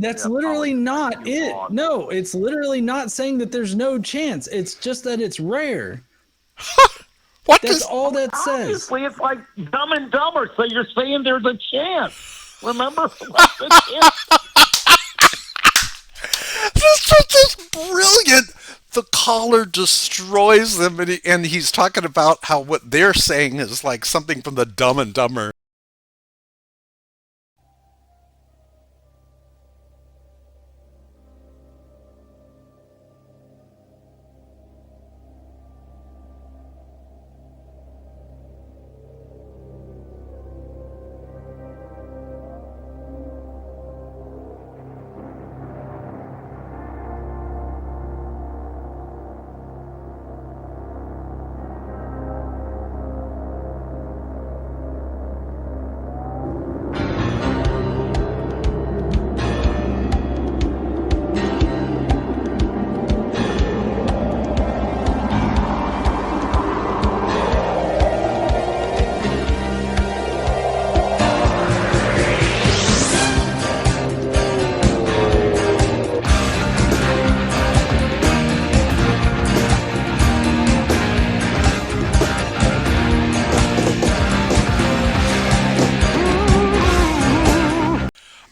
That's literally not it. No, it's literally not saying that there's no chance. It's just that it's rare. What That's does all that says. Obviously, it's like Dumb and Dumber. So you're saying there's a chance. Remember? What's the chance? this is just brilliant? The caller destroys them, and he's talking about how what they're saying is like something from the Dumb and Dumber.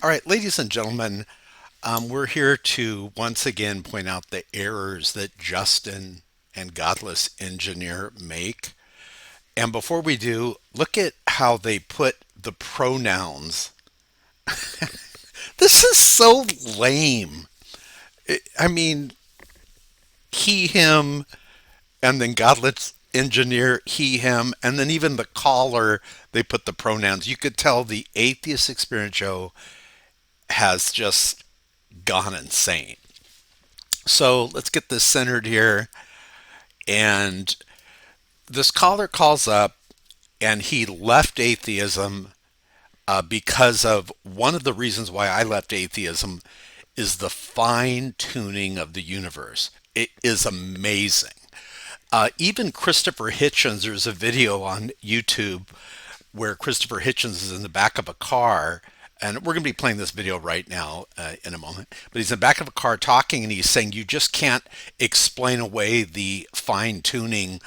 All right, ladies and gentlemen, we're here to once again point out the errors that Justin and Godless Engineer make. And before we do, look at how they put the pronouns. This is so lame. I mean, he, him, and then Godless Engineer, he, him, and then even the caller, they put the pronouns. You could tell the Atheist Experience show has just gone insane. So let's get this centered here. And this caller calls up and he left atheism because of one of the reasons why I left atheism is the fine tuning of the universe. It is amazing. Even Christopher Hitchens, there's a video on YouTube where Christopher Hitchens is in the back of a car, and we're going to be playing this video right now in a moment, but he's in the back of a car talking, and he's saying you just can't explain away the fine tuning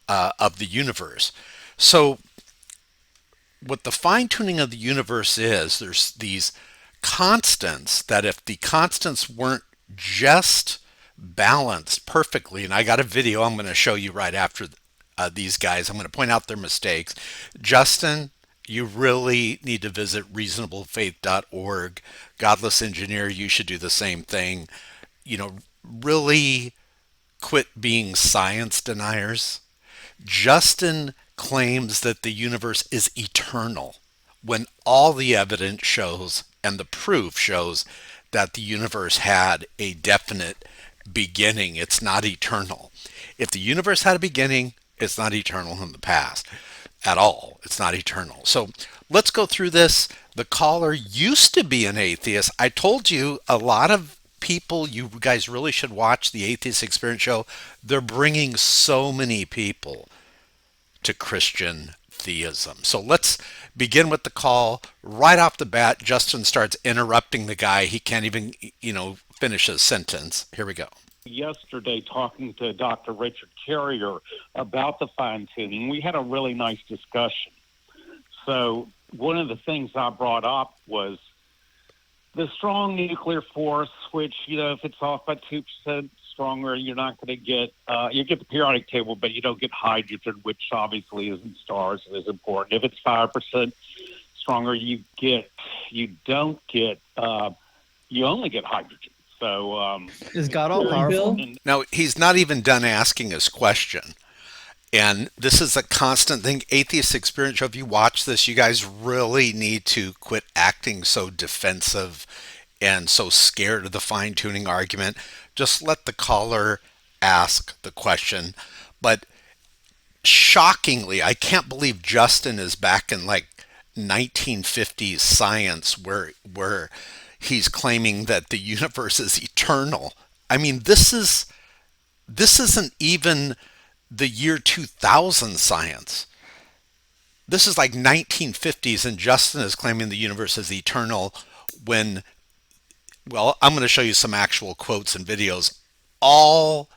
of the universe. So what the fine tuning of the universe is, there's these constants that if the constants weren't just balanced perfectly, and I got a video I'm going to show you right after these guys. I'm going to point out their mistakes. Justin, you really need to visit reasonablefaith.org. Godless Engineer, you should do the same thing. You know, really quit being science deniers. Justin claims that the universe is eternal when all the evidence shows and the proof shows that the universe had a definite beginning. It's not eternal. If the universe had a beginning, it's not eternal in the past at all. It's not eternal. So let's go through this. The caller used to be an atheist. I told you a lot of people, you guys really should watch the Atheist Experience show. They're bringing so many people to Christian theism. So let's begin with the call. Right off the bat, Justin starts interrupting the guy. He can't even, finish his sentence. Here we go. Yesterday, talking to Dr. Richard Carrier about the fine tuning, we had a really nice discussion. So one of the things I brought up was the strong nuclear force, which, if it's off by 2% stronger, you're not going to get, you get the periodic table, but you don't get hydrogen, which obviously is in stars and is important. If it's 5% stronger, you only get hydrogen. So, is God all powerful? Now, he's not even done asking his question. And this is a constant thing. Atheist Experience, if you watch this, you guys really need to quit acting so defensive and so scared of the fine tuning argument. Just let the caller ask the question. But shockingly, I can't believe Justin is back in like 1950s science where he's claiming that the universe is eternal. I mean, this isn't even the year 2000 science. This is like 1950s, and Justin is claiming the universe is eternal when Well, I'm going to show you some actual quotes and videos. All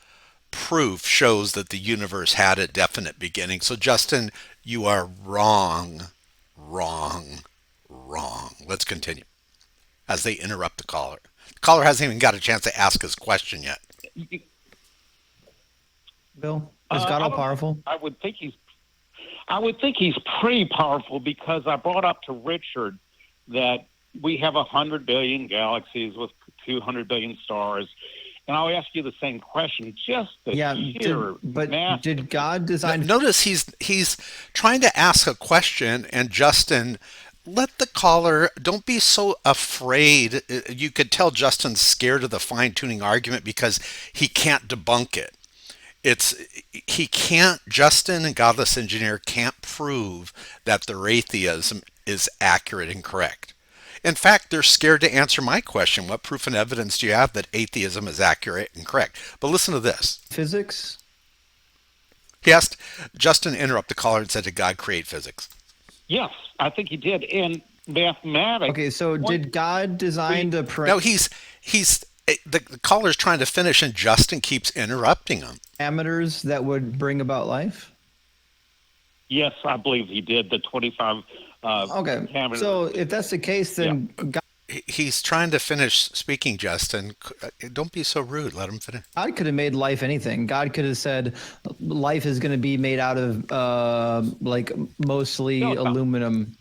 proof shows that the universe had a definite beginning. So, Justin, you are wrong, wrong, wrong. Let's continue as they interrupt the caller. The caller hasn't even got a chance to ask his question yet. Bill, is God I all don't know. powerful? I would think he's pretty powerful, because I brought up to Richard that we have 100 billion galaxies with 200 billion stars. And I'll ask you the same question. Just the sheer mass. Did God design? Notice he's trying to ask a question, and Justin, let the caller. Don't be so afraid. You could tell Justin's scared of the fine tuning argument because he can't debunk it. He can't. Justin and Godless Engineer can't prove that their atheism is accurate and correct. In fact, they're scared to answer my question. What proof and evidence do you have that atheism is accurate and correct? But listen to this. Physics? He asked Justin to interrupt the caller and said, did God create physics? Yes, I think he did. And mathematics. Okay, so did God design the No, the caller's trying to finish, and Justin keeps interrupting him. parameters that would bring about life? Yes, I believe he did. The 25. Okay, parameters. so if that's the case, then He's trying to finish speaking, Justin. Don't be so rude. Let him finish. God could have made life anything. God could have said life is going to be made out of mostly aluminum.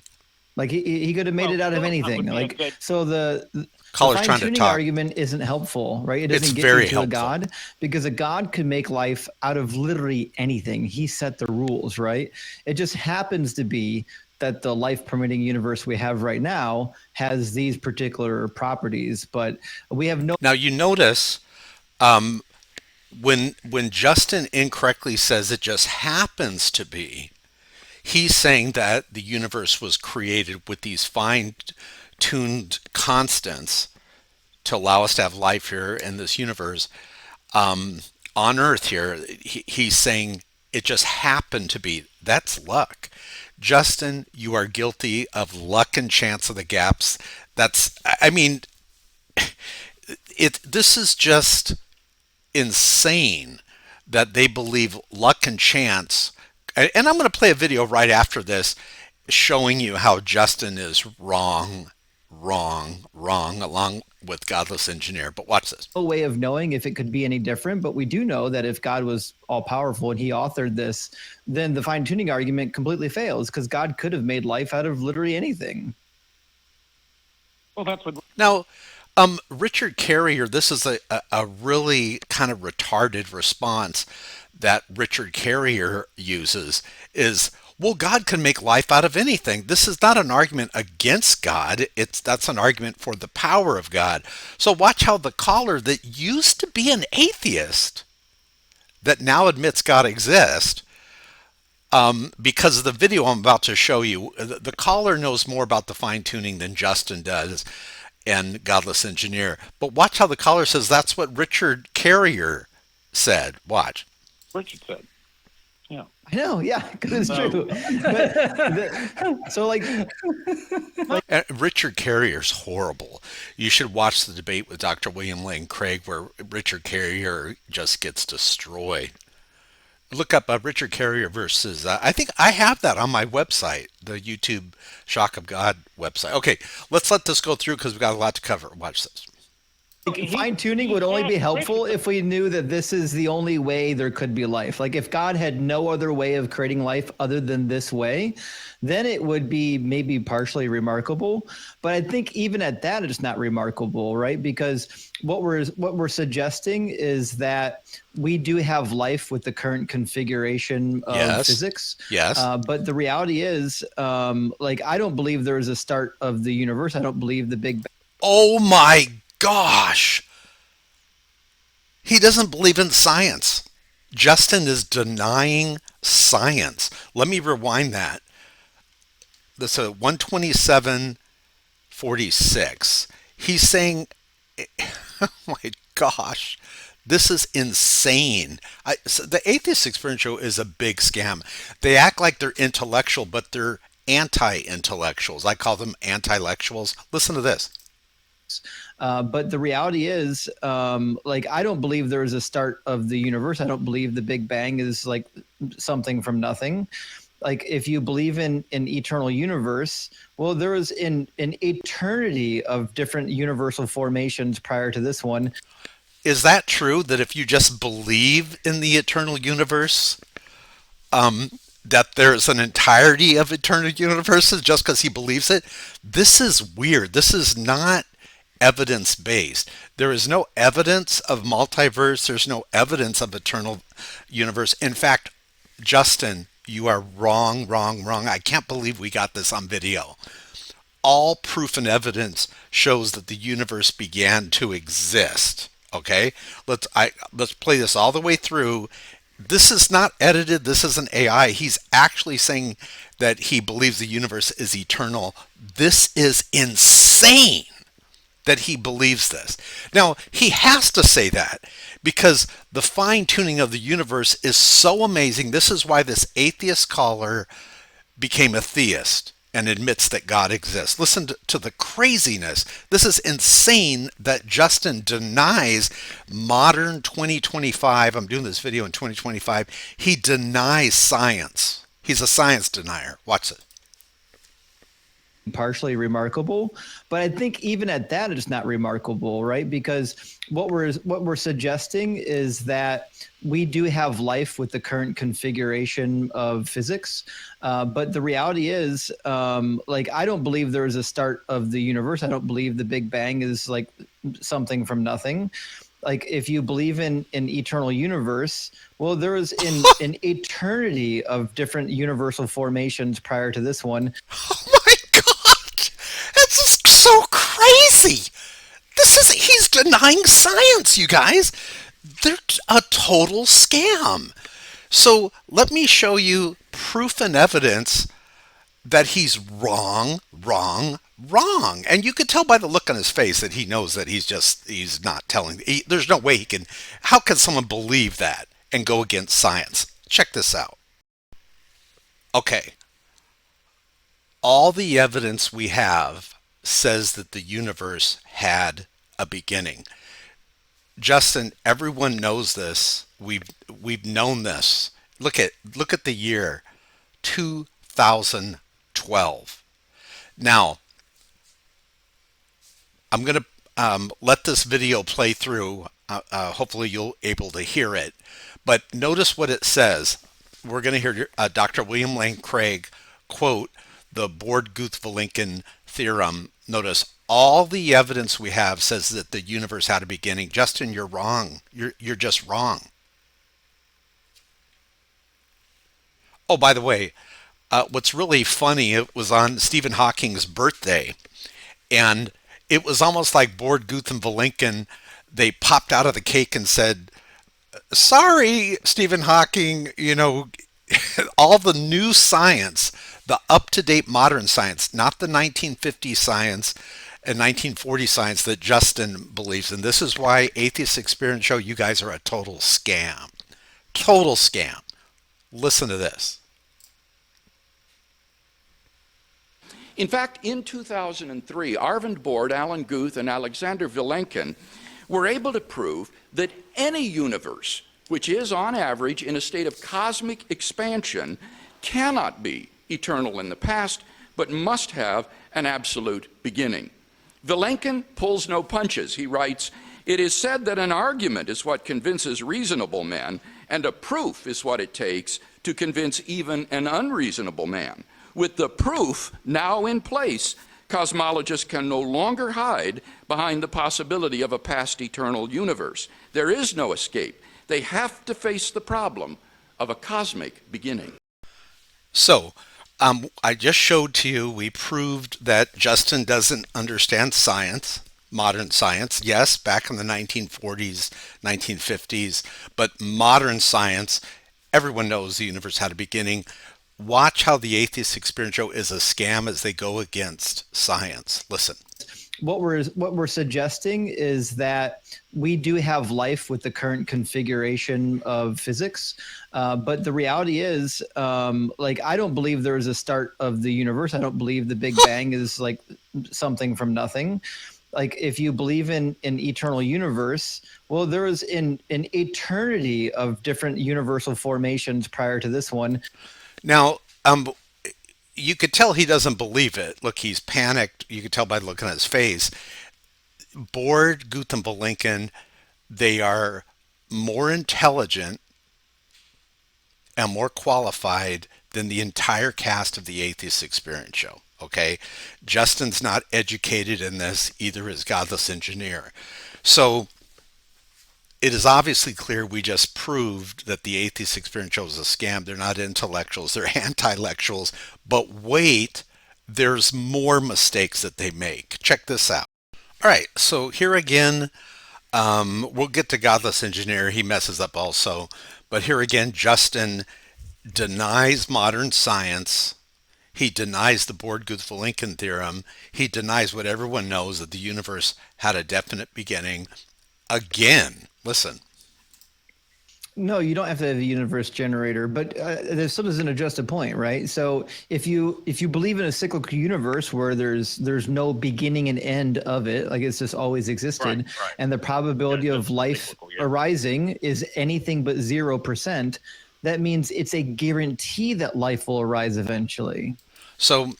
Like he could have made it out of anything. Like so the Caller's trying to fine-tuning talk. argument isn't helpful, right? It doesn't It's get very you to helpful. a God, because a God could make life out of literally anything. He set the rules, right? It just happens to be that the life permitting universe we have right now has these particular properties, but we have no. Now you notice when Justin incorrectly says it just happens to be, he's saying that the universe was created with these fine-tuned constants to allow us to have life here in this universe. On Earth here, he's saying it just happened to be. That's luck. Justin, you are guilty of luck and chance of the gaps. This is just insane that they believe luck and chance. And I'm going to play a video right after this showing you how Justin is wrong, along with Godless Engineer. But watch this. No way of knowing if it could be any different, but we do know that if God was all powerful and he authored this, then the fine tuning argument completely fails, because God could have made life out of literally anything. Well, that's what. Now, Richard Carrier, this is a really kind of retarded response that Richard Carrier uses is, well, God can make life out of anything. This is not an argument against God. That's an argument for the power of God. So watch how the caller that used to be an atheist, that now admits God exists, because of the video I'm about to show you, the caller knows more about the fine tuning than Justin does and Godless Engineer. But watch how the caller says that's what Richard Carrier said. Watch. Richard said. Yeah. I know, yeah, because it's true. Richard Carrier's horrible. You should watch the debate with Dr. William Lane Craig where Richard Carrier just gets destroyed. Look up Richard Carrier versus, I think I have that on my website, the YouTube Shock of God website. Okay, let's let this go through because we've got a lot to cover. Watch this. Fine tuning would only be helpful if we knew that this is the only way there could be life. Like if God had no other way of creating life other than this way, then it would be maybe partially remarkable. But I think even at that, it's not remarkable, right? Because what we're suggesting is that we do have life with the current configuration of physics. Yes. But the reality is, I don't believe there is a start of the universe. I don't believe the Big Bang. Oh my gosh. He doesn't believe in science. Justin is denying science. Let me rewind that. This is 127:46. He's saying, oh my gosh, this is insane. So the Atheist Experience show is a big scam. They act like they're intellectual, but they're anti-intellectuals. I call them anti-lectuals. Listen to this. But the reality is, like, I don't believe there is a start of the universe. I don't believe the Big Bang is like something from nothing. Like, if you believe in an eternal universe, well, there is an eternity of different universal formations prior to this one. Is that true that if you just believe in the eternal universe, that there's an entirety of eternal universes just because he believes it? This is weird. This is not evidence based. There is no evidence of multiverse. There's no evidence of eternal universe. In fact, Justin, you are wrong, wrong, wrong. I can't believe we got this on video. All proof and evidence shows that the universe began to exist. Okay, let's play this all the way through. This is not edited. This isn't AI. He's actually saying that he believes the universe is eternal. This is insane that he believes this. Now, he has to say that because the fine tuning of the universe is so amazing. This is why this atheist caller became a theist and admits that God exists. Listen to the craziness. This is insane that Justin denies modern 2025. I'm doing this video in 2025. He denies science. He's a science denier. Watch it. Partially remarkable, but I think even at that it's not remarkable, right? Because what we're suggesting is that we do have life with the current configuration of physics, but the reality is, like, I don't believe there is a start of the universe. I don't believe the Big Bang is like something from nothing. Like, if you believe in an eternal universe, well, there is an eternity of different universal formations prior to this one. Oh my God! That's just so crazy. He's denying science, you guys. They're a total scam. So let me show you proof and evidence that he's wrong, wrong, wrong. And you could tell by the look on his face that he knows that he's not telling. There's no way how can someone believe that and go against science? Check this out. Okay. All the evidence we have says that the universe had a beginning. Justin, everyone knows this. We've known this. Look at the year 2012. Now, I'm going to let this video play through. Hopefully you'll able to hear it. But notice what it says. We're going to hear Dr. William Lane Craig quote the Borde-Guth-Vilenkin theorem. Notice all the evidence we have says that the universe had a beginning. Justin, you're wrong. You're just wrong. Oh, by the way, what's really funny, it was on Stephen Hawking's birthday, and it was almost like Borde-Guth-Vilenkin. They popped out of the cake and said, sorry, Stephen Hawking, all the new science, the up-to-date modern science, not the 1950 science and 1940 science that Justin believes in. This is why Atheist Experience show you guys are a total scam. Total scam. Listen to this. In fact, in 2003, Arvind Borde, Alan Guth, and Alexander Vilenkin were able to prove that any universe, which is on average in a state of cosmic expansion, cannot be eternal in the past, but must have an absolute beginning. Vilenkin pulls no punches. He writes, "It is said that an argument is what convinces reasonable men, and a proof is what it takes to convince even an unreasonable man. With the proof now in place, cosmologists can no longer hide behind the possibility of a past eternal universe. There is no escape. They have to face the problem of a cosmic beginning." So, I just showed to you, we proved that Justin doesn't understand science, modern science. Yes, back in the 1940s, 1950s, but modern science, everyone knows the universe had a beginning. Watch how the Atheist Experience show is a scam as they go against science. Listen. What we're suggesting is that we do have life with the current configuration of physics, but the reality is, like, I don't believe there is a start of the universe. I don't believe the Big Bang is like something from nothing. Like if you believe in an eternal universe, well, there is an eternity of different universal formations prior to this one. Now, you could tell he doesn't believe it. Look, he's panicked. You could tell by looking at his face. Board, Guth, and Blinken, they are more intelligent and more qualified than the entire cast of the Atheist Experience show. Okay, Justin's not educated in this, either is Godless Engineer. So it is obviously clear we just proved that the Atheist Experience show is a scam. They're not intellectuals, they're anti-lectuals. But wait, there's more mistakes that they make. Check this out. All right, so here again, we'll get to Godless Engineer. He messes up also. But here again, Justin denies modern science. He denies the Born-Guth-Vilenkin theorem. He denies what everyone knows, that the universe had a definite beginning. Again, listen. No, you don't have to have a universe generator, but there still doesn't adjust a point, right? So if you believe in a cyclical universe where there's no beginning and end of it, like it's just always existed, Right. and the probability of life cyclical, yeah. arising is anything but 0%, that means it's a guarantee that life will arise eventually. So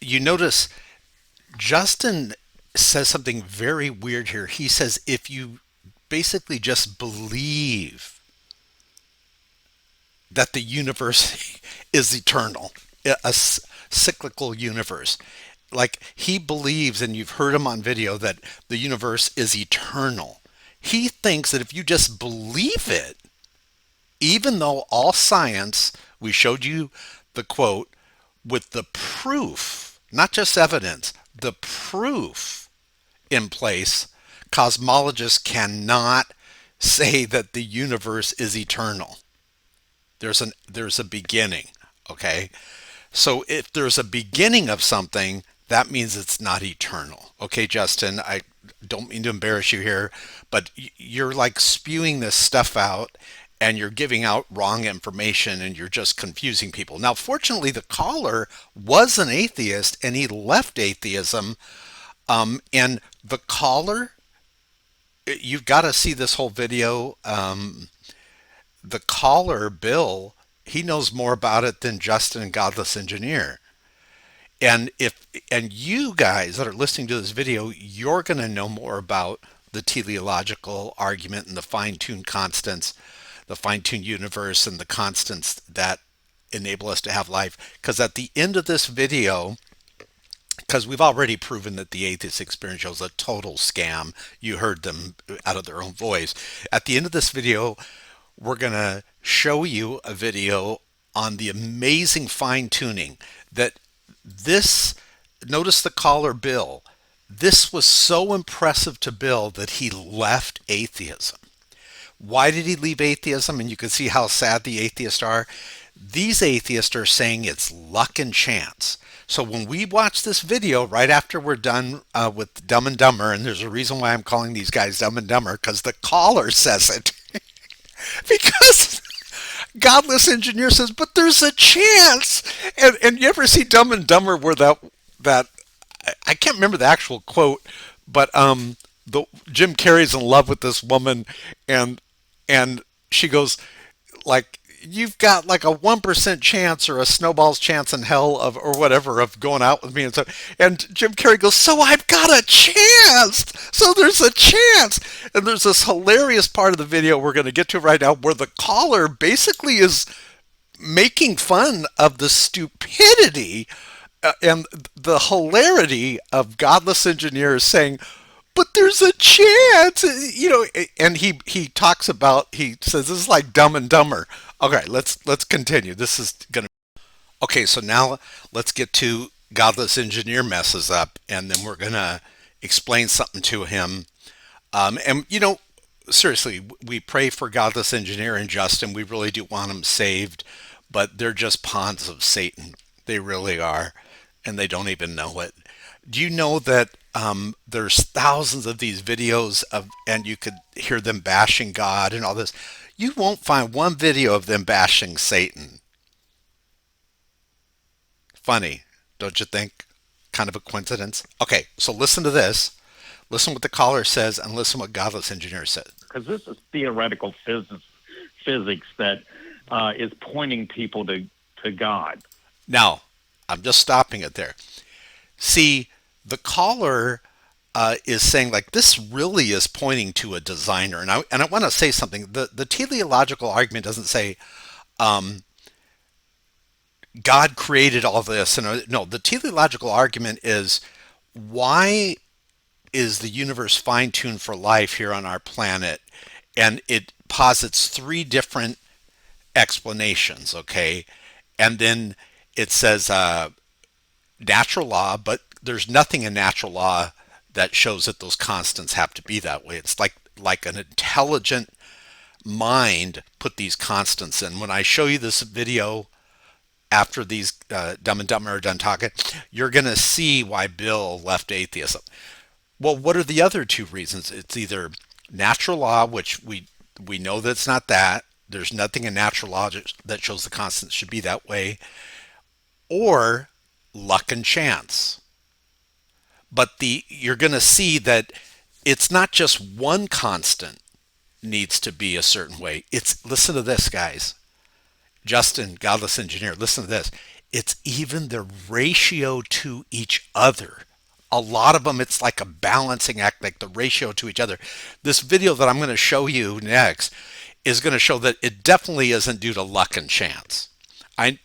you notice Justin says something very weird here. He says if you basically just believe that the universe is eternal, a cyclical universe, like he believes, and you've heard him on video, that the universe is eternal. He thinks that if you just believe it, even though all science, we showed you the quote, with the proof, not just evidence, the proof in place, cosmologists cannot say that the universe is eternal. There's a beginning, okay? So if there's a beginning of something, that means it's not eternal. Okay, Justin, I don't mean to embarrass you here, but you're like spewing this stuff out and you're giving out wrong information and you're just confusing people. Now, fortunately, the caller was an atheist and he left atheism. And the caller, you've got to see this whole video. The caller, Bill, he knows more about it than Justin and Godless Engineer. And you guys that are listening to this video, you're going to know more about the teleological argument and the fine-tuned constants, the fine-tuned universe, and the constants that enable us to have life. Because at the end of this video, because we've already proven that the Atheist Experience show is a total scam. You heard them out of their own voice. At the end of this video, we're going to show you a video on the amazing fine-tuning that this, notice the caller Bill, this was so impressive to Bill that he left atheism. Why did he leave atheism? And you can see how sad the atheists are. These atheists are saying it's luck and chance. So when we watch this video right after we're done with Dumb and Dumber, and there's a reason why I'm calling these guys Dumb and Dumber, because the caller says it. Because Godless Engineer says, but there's a chance. And you ever see Dumb and Dumber where that I can't remember the actual quote, but the Jim Carrey's in love with this woman, and she goes like, you've got like a 1% chance or a snowball's chance in hell of, or whatever, of going out with me. And so, and Jim Carrey goes, so I've got a chance. So there's a chance. And there's this hilarious part of the video we're going to get to right now where the caller basically is making fun of the stupidity and the hilarity of Godless Engineers saying, but there's a chance, you know, and he talks about, he says, this is like Dumb and Dumber. Okay, let's continue. This is going to, okay, so now let's get to Godless Engineer messes up, and then we're going to explain something to him. And, you know, seriously, we pray for Godless Engineer and Justin. We really do want them saved, but they're just pawns of Satan. They really are, and they don't even know it. Do you know that there's thousands of these videos of, and you could hear them bashing God and all this. You won't find one video of them bashing Satan. Funny, don't you think? Kind of a coincidence. Okay, so listen to this. Listen what the caller says and listen what Godless Engineer said. Because this is theoretical physics that is pointing people to God. Now, I'm just stopping it there. See, the caller is saying like this really is pointing to a designer, and I want to say something. The teleological argument doesn't say God created all this, and no, the teleological argument is why is the universe fine-tuned for life here on our planet, and it posits three different explanations. Okay, and then it says natural law, but there's nothing in natural law that shows that those constants have to be that way. It's like an intelligent mind put these constants in. When I show you this video after these Dumb and Dumber are done talking, you're going to see why Bill left atheism. Well, what are the other two reasons? It's either natural law, which we know that's not that. There's nothing in natural law that shows the constants should be that way, or luck and chance. But you're going to see that it's not just one constant needs to be a certain way. Listen to this, guys. Justin, Godless Engineer, listen to this. It's even the ratio to each other. A lot of them, it's like a balancing act, like the ratio to each other. This video that I'm going to show you next is going to show that it definitely isn't due to luck and chance.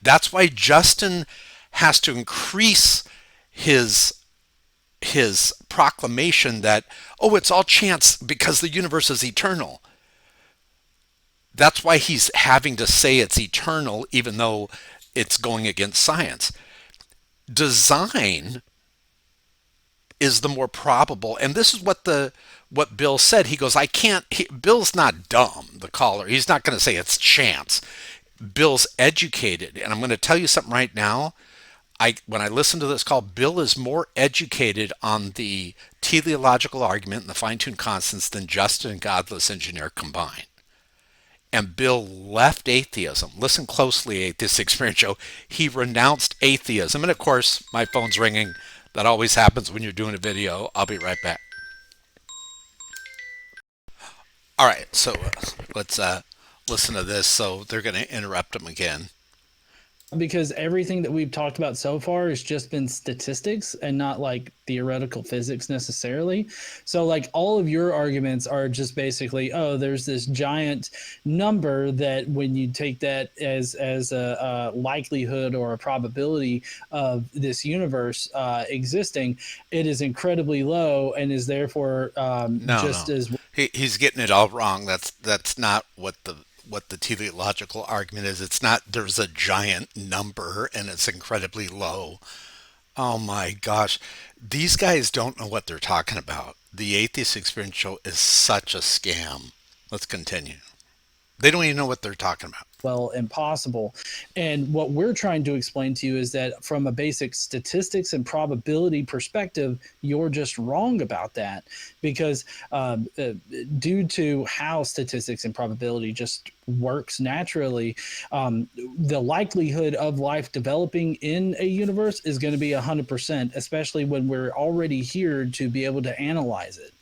That's why Justin has to increase his proclamation that, oh, it's all chance because the universe is eternal. That's why he's having to say it's eternal, even though it's going against science. Design is the more probable, and this is what Bill said. He goes, Bill's not dumb, the caller. He's not going to say it's chance. Bill's educated, and I'm going to tell you something right now. When I listen to this call, Bill is more educated on the teleological argument and the fine-tuned constants than Justin and Godless Engineer combined. And Bill left atheism. Listen closely, Atheist Experience Show. He renounced atheism. And of course, my phone's ringing. That always happens when you're doing a video. I'll be right back. All right, so let's listen to this. So they're going to interrupt him again. Because everything that we've talked about so far has just been statistics and not like theoretical physics necessarily. So like all of your arguments are just basically, oh, there's this giant number that when you take that as a likelihood or a probability of this universe existing, it is incredibly low and is therefore as he's getting it all wrong. That's not what the teleological argument is. It's not there's a giant number and it's incredibly low. Oh my gosh. These guys don't know what they're talking about. The Atheist Experience Show is such a scam. Let's continue. They don't even know what they're talking about. Well, impossible. And what we're trying to explain to you is that from a basic statistics and probability perspective, you're just wrong about that because due to how statistics and probability just works naturally, the likelihood of life developing in a universe is going to be 100%, especially when we're already here to be able to analyze it.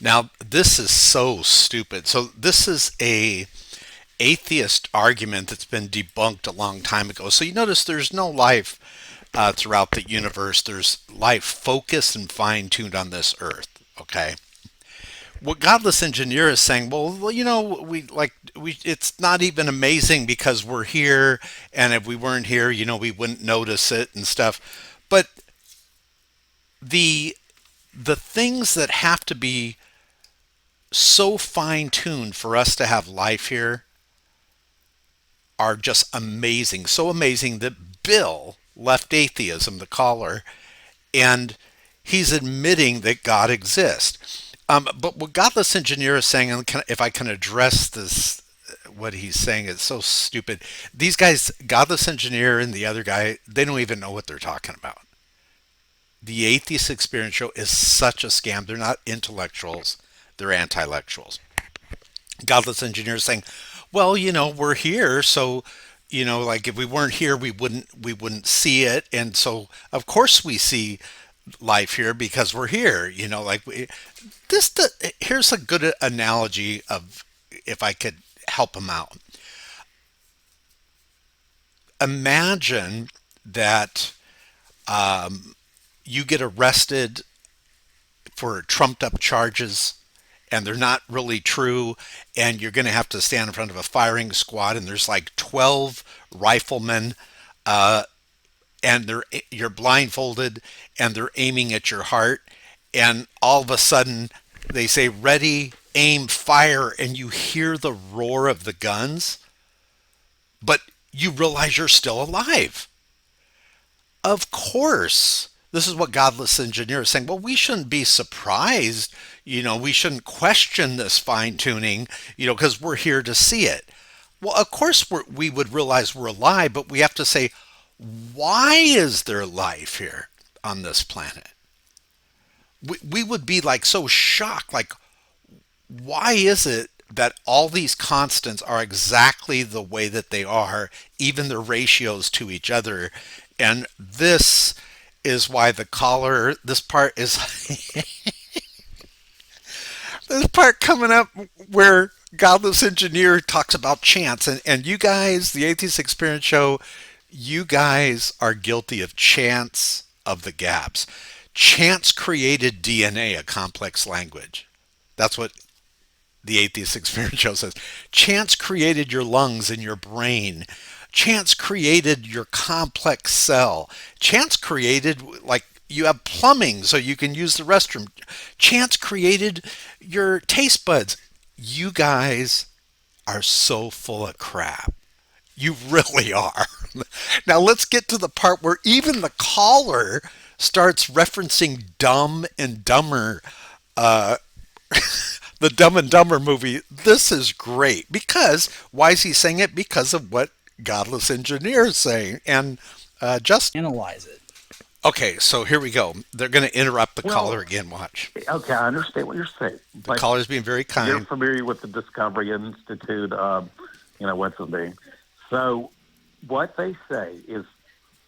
Now, this is so stupid. So this is a atheist argument that's been debunked a long time ago. So you notice there's no life throughout the universe. There's life focused and fine-tuned on this earth. Okay. What Godless Engineer is saying, well, you know, it's not even amazing because we're here, and if we weren't here, you know, we wouldn't notice it and stuff. But the things that have to be so fine-tuned for us to have life here are just amazing. So amazing that Bill left atheism, the caller, and he's admitting that God exists. But what Godless Engineer is saying, and if I can address this, what he's saying is so stupid. These guys, Godless Engineer and the other guy, they don't even know what they're talking about. The Atheist Experience Show is such a scam. They're not intellectuals. They're anti-lectuals. Godless Engineer is saying, well, you know, we're here, so, you know, like if we weren't here, we wouldn't see it. And so, of course, we see life here because we're here. Like here's a good analogy of if I could help him out. Imagine that you get arrested for trumped up charges and they're not really true, and you're going to have to stand in front of a firing squad, and there's like 12 riflemen, and you're blindfolded and they're aiming at your heart, and all of a sudden they say ready, aim, fire, and you hear the roar of the guns, but you realize you're still alive. Of course, this is what godless engineers are saying. Well, we shouldn't be surprised. We shouldn't question this fine tuning, because we're here to see it. Well, of course we would realize we're alive, but we have to say, why is there life here on this planet? We would be like so shocked, like, why is it that all these constants are exactly the way that they are, even the ratios to each other? And this is why the caller, this part is this part coming up where Godless Engineer talks about chance. And you guys, the Atheist Experience show, you guys are guilty of chance of the gaps. Chance created DNA, a complex language. That's what the Atheist Experience show says. Chance created your lungs and your brain. Chance created your complex cell. Chance created, like, you have plumbing so you can use the restroom. Chance created your taste buds. You guys are so full of crap. You really are. Now let's get to the part where even the caller starts referencing Dumb and Dumber, the Dumb and Dumber movie. This is great because why is he saying it? Because of what Godless Engineer is saying. And just Analyze it. okay, so here we go. They're going to interrupt the caller again. Watch. Okay, I understand what you're saying. The caller's being very kind. You're familiar with the Discovery Institute, what's his name. So what they say is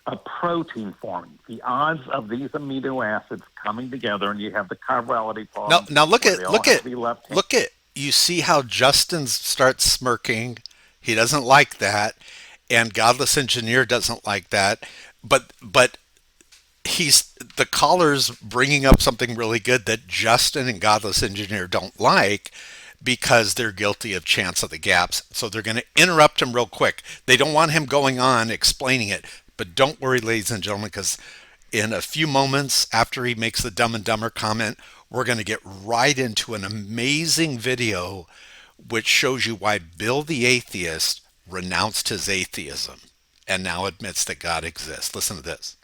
a protein forming. The odds of these amino acids coming together, and you have the chirality problem. Now look at. You see how Justin starts smirking. He doesn't like that, and Godless Engineer doesn't like that. But the caller's bringing up something really good that Justin and Godless Engineer don't like because they're guilty of chance of the gaps. So they're going to interrupt him real quick. They don't want him going on explaining it. But don't worry, ladies and gentlemen, because in a few moments after he makes the Dumb and Dumber comment, we're going to get right into an amazing video which shows you why Bill the Atheist renounced his atheism and now admits that God exists. Listen to this.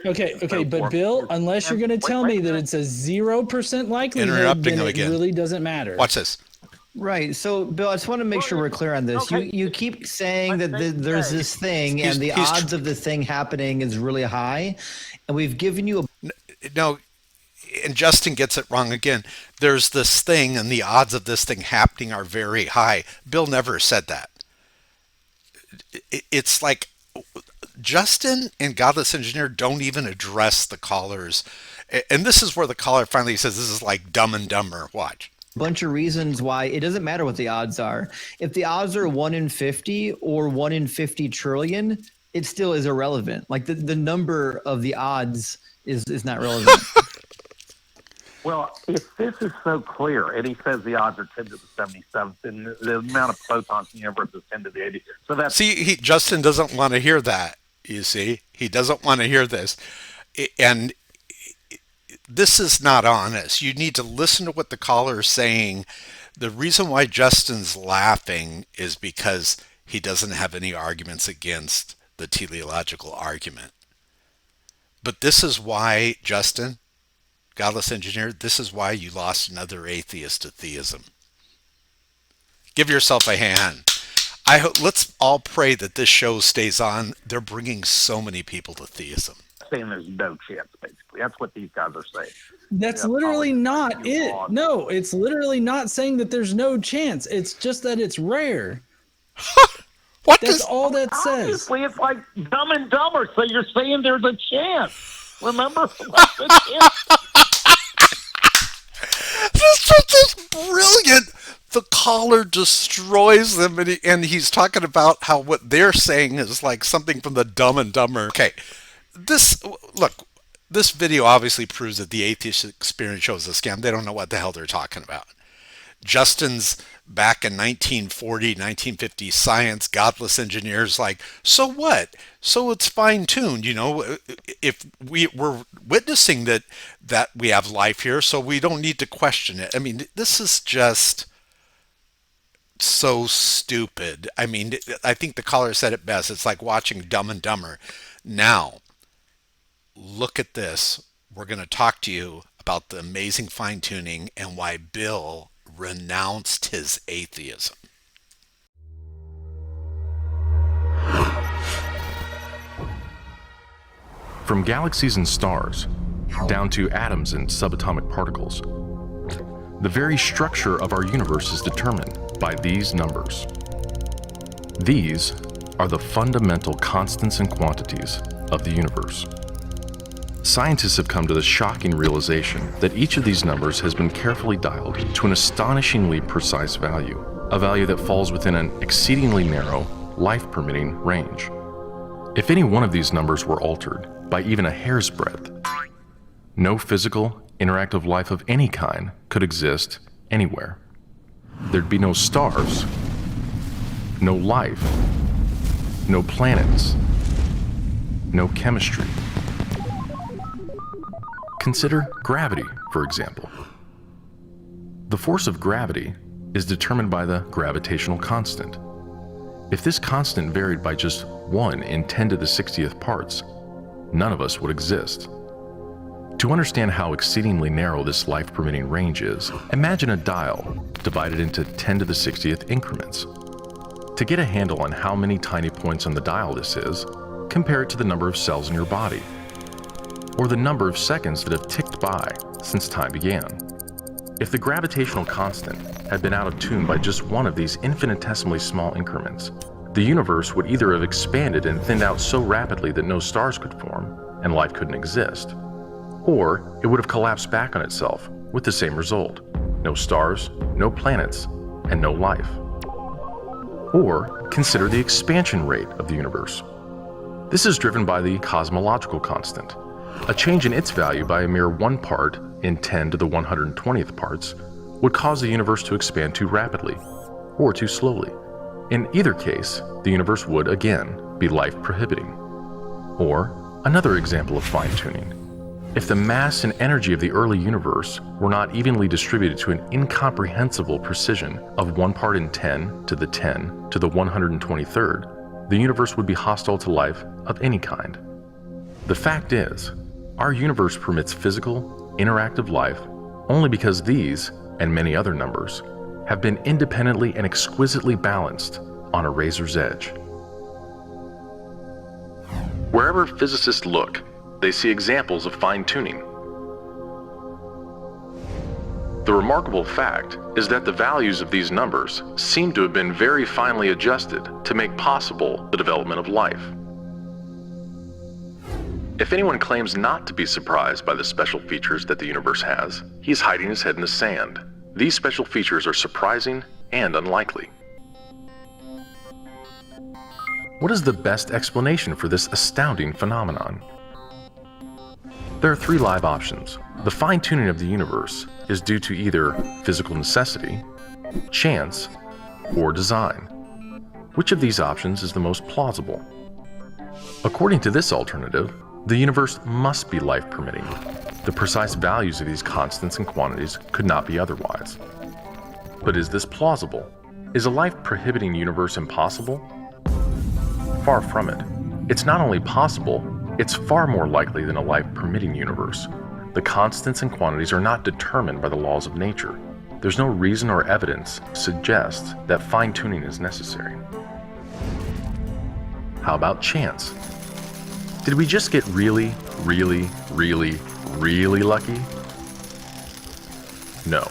Okay, but Bill, unless you're going to tell me that it's a 0% likelihood, then it really doesn't matter. Watch this. Right. So, Bill, I just want to make sure we're clear on this. Okay. You keep saying that there's this thing, and the odds of the thing happening is really high, and we've given you a... No, and Justin gets it wrong again. There's this thing, and the odds of this thing happening are very high. Bill never said that. It's like Justin and Godless Engineer don't even address the callers. And this is where the caller finally says this is like Dumb and Dumber. Watch. Bunch of reasons why it doesn't matter what the odds are. If the odds are 1 in 50 or 1 in 50 trillion, it still is irrelevant. Like the number of the odds is not relevant. Well, if this is so clear, and he says the odds are 10 to the 77th, and the amount of protons in the universe is 10 to the 80th. So that's... See, Justin doesn't want to hear that, you see. He doesn't want to hear this. And this is not honest. You need to listen to what the caller is saying. The reason why Justin's laughing is because he doesn't have any arguments against the teleological argument. But this is why, Justin, Godless Engineer, this is why you lost another atheist to theism. Give yourself a hand. Let's all pray that this show stays on. They're bringing so many people to theism. Saying there's no chance, basically. That's what these guys are saying. That's literally not it. No, it's literally not saying that there's no chance. It's just that it's rare. What That's all that says. Obviously, it's like Dumb and Dumber, so you're saying there's a chance. Remember? Like the kids. This is just brilliant. The caller destroys them, and he's talking about how what they're saying is like something from the Dumb and Dumber. Okay, look, this video obviously proves that the Atheist Experience shows a scam. They don't know what the hell they're talking about. Justin's back in 1940, 1950 science, godless engineers like, so what? So it's fine tuned, you know. If we're witnessing that we have life here, so we don't need to question it. I mean, this is just so stupid. I mean, I think the caller said it best. It's like watching Dumb and Dumber. Now, look at this. We're going to talk to you about the amazing fine tuning and why Bill renounced his atheism. From galaxies and stars, down to atoms and subatomic particles, the very structure of our universe is determined by these numbers. These are the fundamental constants and quantities of the universe. Scientists have come to the shocking realization that each of these numbers has been carefully dialed to an astonishingly precise value, a value that falls within an exceedingly narrow, life-permitting range. If any one of these numbers were altered by even a hair's breadth, no physical, interactive life of any kind could exist anywhere. There'd be no stars, no life, no planets, no chemistry. Consider gravity, for example. The force of gravity is determined by the gravitational constant. If this constant varied by just 1 in 10 to the 60th parts, none of us would exist. To understand how exceedingly narrow this life-permitting range is, imagine a dial divided into 10 to the 60th increments. To get a handle on how many tiny points on the dial this is, compare it to the number of cells in your body, or the number of seconds that have ticked by since time began. If the gravitational constant had been out of tune by just one of these infinitesimally small increments, the universe would either have expanded and thinned out so rapidly that no stars could form and life couldn't exist, or it would have collapsed back on itself with the same result: no stars, no planets, and no life. Or consider the expansion rate of the universe. This is driven by the cosmological constant. A change in its value by a mere 1 part in 10 to the 120th parts would cause the universe to expand too rapidly or too slowly. In either case, the universe would, again, be life-prohibiting. Or another example of fine-tuning. If the mass and energy of the early universe were not evenly distributed to an incomprehensible precision of 1 part in 10 to the 10 to the 123rd, the universe would be hostile to life of any kind. The fact is, our universe permits physical, interactive life only because these, and many other numbers, have been independently and exquisitely balanced on a razor's edge. Wherever physicists look, they see examples of fine-tuning. The remarkable fact is that the values of these numbers seem to have been very finely adjusted to make possible the development of life. If anyone claims not to be surprised by the special features that the universe has, he's hiding his head in the sand. These special features are surprising and unlikely. What is the best explanation for this astounding phenomenon? There are 3 live options. The fine-tuning of the universe is due to either physical necessity, chance, or design. Which of these options is the most plausible? According to this alternative, the universe must be life-permitting. The precise values of these constants and quantities could not be otherwise. But is this plausible? Is a life-prohibiting universe impossible? Far from it. It's not only possible, it's far more likely than a life-permitting universe. The constants and quantities are not determined by the laws of nature. There's no reason or evidence to suggest that fine-tuning is necessary. How about chance? Did we just get really, really, really, really lucky? No.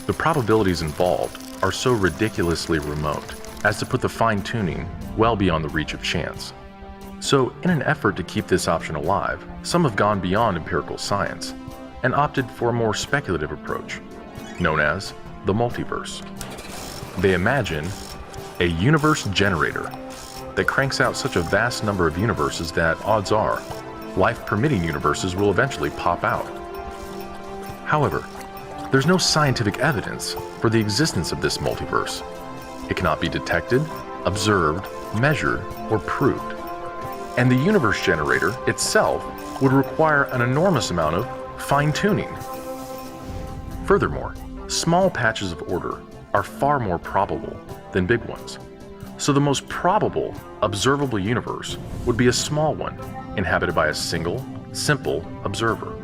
The probabilities involved are so ridiculously remote as to put the fine-tuning well beyond the reach of chance. So, in an effort to keep this option alive, some have gone beyond empirical science and opted for a more speculative approach, known as the multiverse. They imagine a universe generator that cranks out such a vast number of universes that, odds are, life-permitting universes will eventually pop out. However, there's no scientific evidence for the existence of this multiverse. It cannot be detected, observed, measured, or proved. And the universe generator itself would require an enormous amount of fine-tuning. Furthermore, small patches of order are far more probable than big ones. So the most probable observable universe would be a small one, inhabited by a single, simple observer.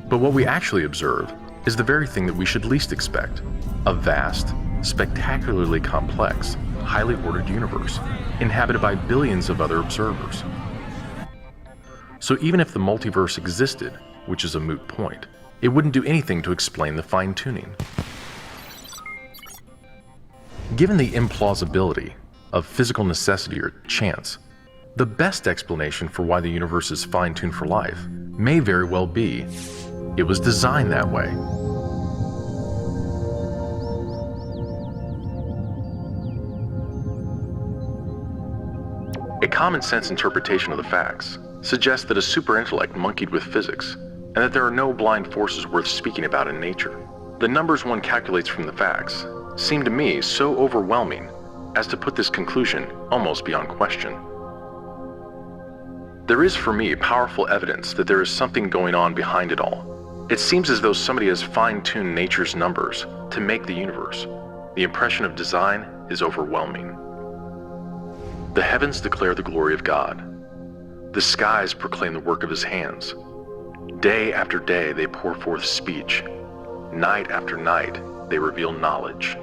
But what we actually observe is the very thing that we should least expect: a vast, spectacularly complex, highly ordered universe, inhabited by billions of other observers. So even if the multiverse existed, which is a moot point, it wouldn't do anything to explain the fine-tuning. Given the implausibility of physical necessity or chance, the best explanation for why the universe is fine-tuned for life may very well be it was designed that way. A common-sense interpretation of the facts suggests that a superintellect monkeyed with physics, and that there are no blind forces worth speaking about in nature. The numbers one calculates from the facts seem to me so overwhelming as to put this conclusion almost beyond question. There is for me powerful evidence that there is something going on behind it all. It seems as though somebody has fine-tuned nature's numbers to make the universe. The impression of design is overwhelming. The heavens declare the glory of God. The skies proclaim the work of his hands. Day after day they pour forth speech. Night after night they reveal knowledge.